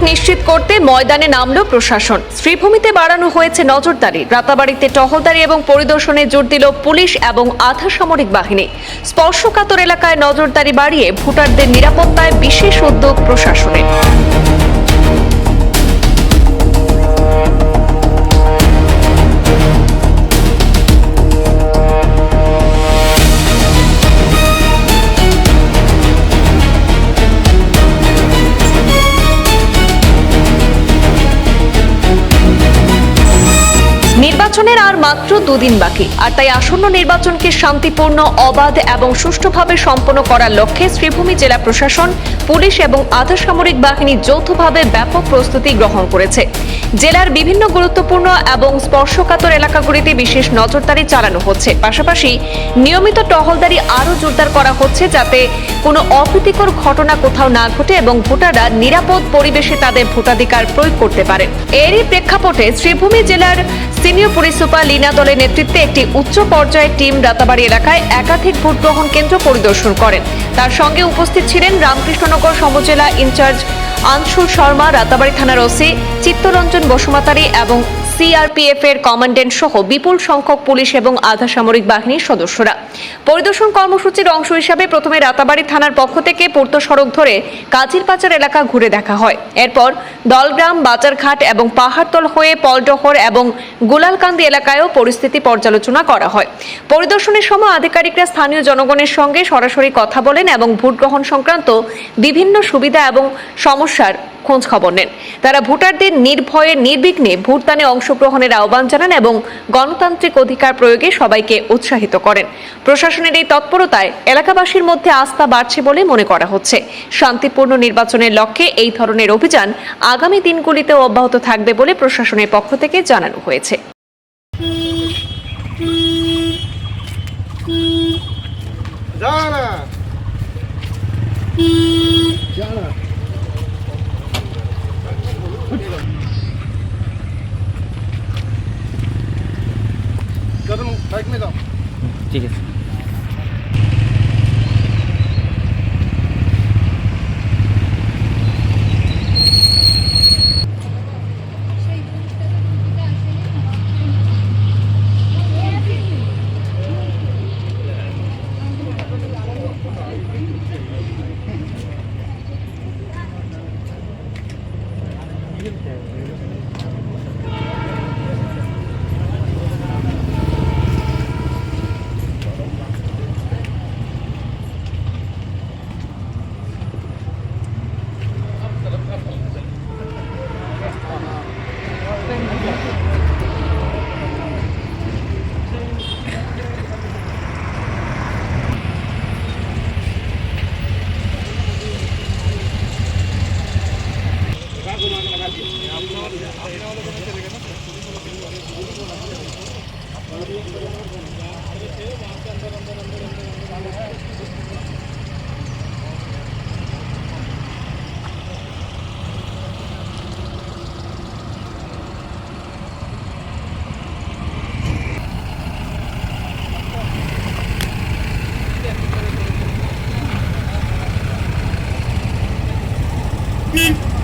নিশ্চিত করতে ময়দানে নামল প্রশাসন। শ্রীভূমিতে বাড়ানো হয়েছে নজরদারি, রাতাবাড়িতে টহলদারি এবং পরিদর্শনে জোর দিল পুলিশ এবং আধা সামরিক বাহিনী। স্পর্শকাতর এলাকায় নজরদারি বাড়িয়ে ভোটারদের নিরাপত্তায় বিশেষ উদ্যোগ প্রশাসনের। নির্বাচনের আর মাত্র দুদিন বাকি, আর তাই আসন্ন নির্বাচনকে শান্তিপূর্ণ, অবাধ এবং সুষ্ঠুভাবে সম্পন্ন করার লক্ষ্যে শ্রীভূমি জেলা প্রশাসন, পুলিশ এবং আধা সামরিক বাহিনী যৌথভাবে ব্যাপক প্রস্তুতি গ্রহণ করেছে। জেলার বিভিন্ন গুরুত্বপূর্ণ এবং স্পর্শকাতর এলাকাগুলিতে বিশেষ নজরদারি চালানো হচ্ছে। পাশাপাশি নিয়মিত টহলদারি আরও জোরদার করা হচ্ছে, যাতে কোনো অপ্রীতিকর ঘটনা কোথাও না ঘটে এবং ভোটাররা নিরাপদ পরিবেশে তাদের ভোটাধিকার প্রয়োগ করতে পারেন। এরই প্রেক্ষাপটে শ্রীভূমি জেলার সিনিয়র পুলিশ সুপার লীনা দলের নেতৃত্বে একটি উচ্চ পর্যায়ের টিম রাতাবাড়ি এলাকায় একাধিক ভোট গ্রহণ কেন্দ্র পরিদর্শন করেন। তার সঙ্গে উপস্থিত ছিলেন রামকৃষ্ণনগর সমজেলা ইনচার্জ আনসুর শর্মা, রাতাবাড়ি থানার ওসি চিত্তরঞ্জন বসুমাতারি এবং সিআরপিএফ এর কমান্ড্যান্ট সহ বিপুল সংখ্যক পুলিশ এবং আধা সামরিক বাহিনীর সদস্যরা। পরিদর্শন কর্মসূচির অংশ হিসাবে প্রথমে রাতাবাড়ি থানার পক্ষ থেকে পূর্ত সড়ক ধরে কাজিরপাচার এলাকা ঘুরে দেখা হয়। এরপর দলগ্রাম, বাজারঘাট এবং পাহাড়তল হয়ে পলডহর এবং গুলালকান্দি এলাকায়ও পরিস্থিতি পর্যালোচনা করা হয়। পরিদর্শনের সময় আধিকারিকরা স্থানীয় জনগণের সঙ্গে সরাসরি কথা বলেন এবং ভোট গ্রহণ সংক্রান্ত বিভিন্ন সুবিধা এবং সমস্যার খোঁজ খবর নেন। তারা ভোটারদের নির্ভয়ে নির্বিঘ্নে ভোটদানে অংশগ্রহণের আহ্বান জানান এবং গণতান্ত্রিক অধিকার প্রয়োগে সবাইকে উৎসাহিত করেন। প্রশাসনের এই তৎপরতায় এলাকাবাসীর মধ্যে আস্থা বাড়ছে বলে মনে করা হচ্ছে। শান্তিপূর্ণ নির্বাচনের লক্ষ্যে এই ধরনের অভিযান আগামী দিনগুলিতেও অব্যাহত থাকবে বলে প্রশাসনের পক্ষ থেকে জানানো হয়েছে। ঠিক আছে। Beep.